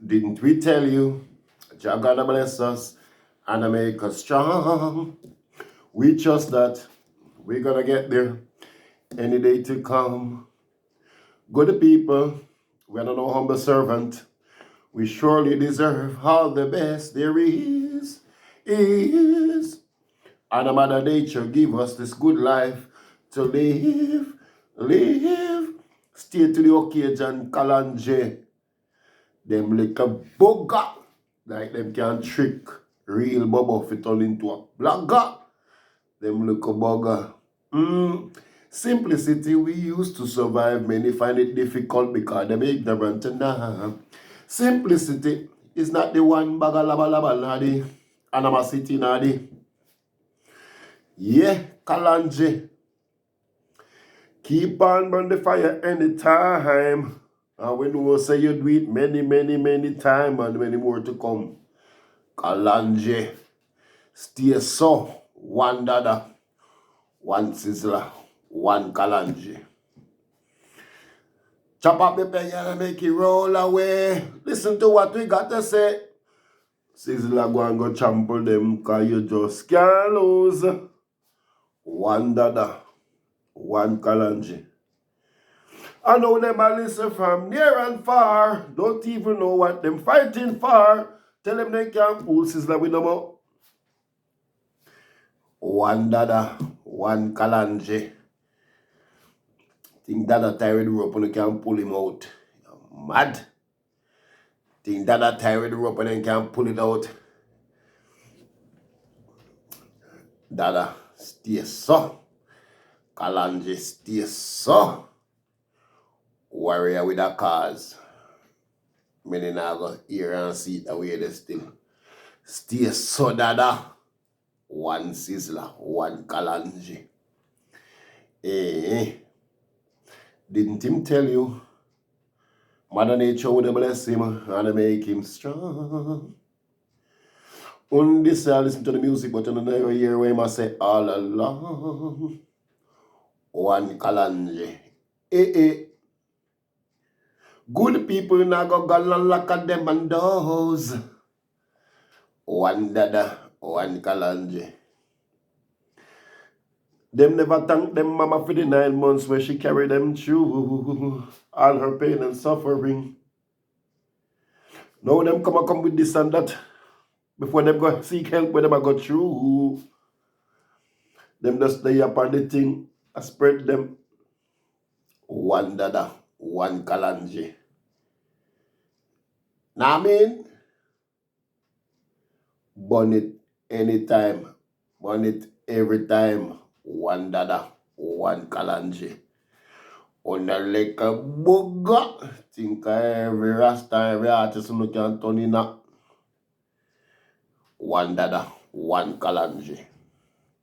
Didn't we tell you? Jah gonna bless us and make us strong. We trust that we're gonna get there any day to come. Good people, we're no humble servant. We surely deserve all the best there is. And Mother Nature give us this good life to live. Stay to the occasion, Kalanje. Them little bugger, like them can trick real bubble fit all into a blagger. Them little bugger. Simplicity we used to survive, many find it difficult because them ignorant enough. Simplicity is not the one bagalabalaba nadi, animosity nadi. Yeah, Kalanje. Keep on burn the fire anytime. And when you say you do it many times and many more to come. Kalanje. Stay so. One Dada. One Sizzla. One Kalanje. Chop up the pen and make it roll away. Listen to what we got to say. Sizzla go and go trample them because you just can't lose. One Dada. One Kalanje. I know them a listen from near and far. Don't even know what them fighting for. Tell them they can't pull Sizzla with them out. One Dada, one Kalanje. Think Dada tired with the rope and they can't pull him out. You're mad. Think Dada tired with the rope and they can't pull it out. Dada, stay so. Kalanje, stay so. Warrior with a cause. Many now go hear and see it away there still. Stay so, Dada. One Sizzla, one Kalanje. Didn't him tell you? Mother Nature would bless him and make him strong. On this I listen to the music, but I never hear where I say all along. One Kalanje. Good people now go and lock at them and doors. One Dada, one Kalanje. Them never thank them mama for the 9 months where she carried them through all her pain and suffering. Now them come with this and that. Before them go seek help where them go through. Them just stay up on the thing and spread them. One Dada, one Kalanje. Now I mean, burn it anytime, burn it every time. One Dada, one Kalanje. On the like a bugger, think every rasta, every artist who can turn in a. One Dada, one Kalanje.